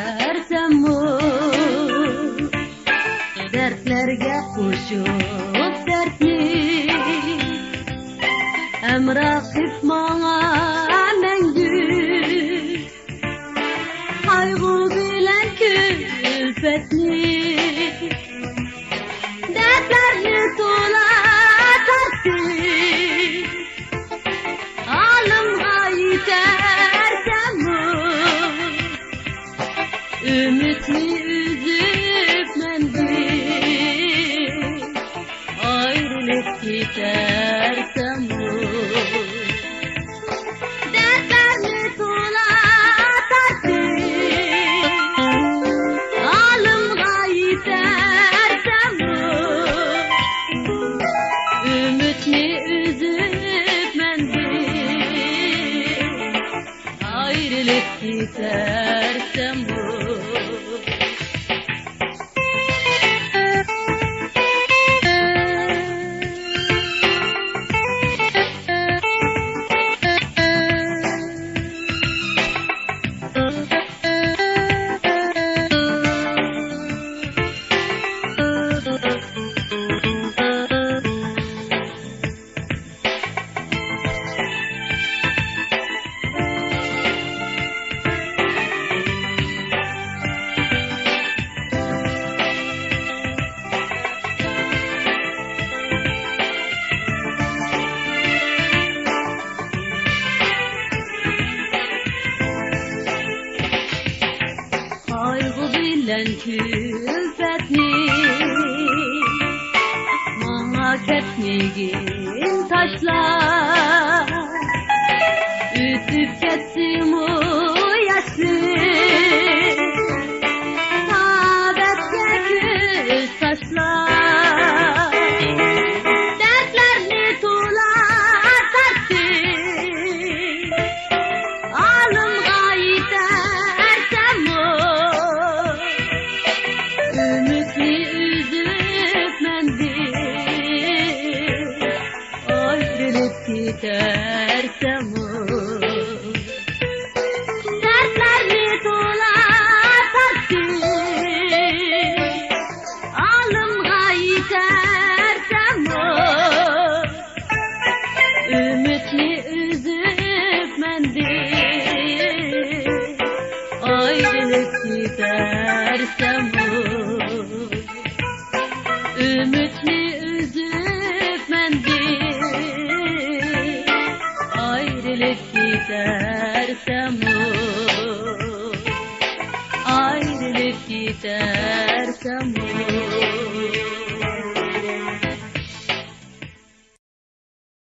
gidersem bu dertlerge koşup dertli emrakip mana mengü kaygı bilen külfetli dertlerni tola taktı alımga yitersem bu ümitli üzüp mendil ayrılıp gidersem bu dertlerni tola taktı alımga yitersem bu ümitli üzüp mendil ayrılıp gidersem bu kaygı bilen külfetli mana ketmegin taşlar ütüp ketsin o yaşlı saadetke küs taşlar dertlerini tula taktı alımga yitersem o ümitli üzüp mendil ayrılıp gidersem o dertlerini tola taktı alımga yitersem o ümitli üzüp mendil ayrılıp gidersem o ümitli üzüp mendil ayrılıp gidersem o ayrılıp gidersem o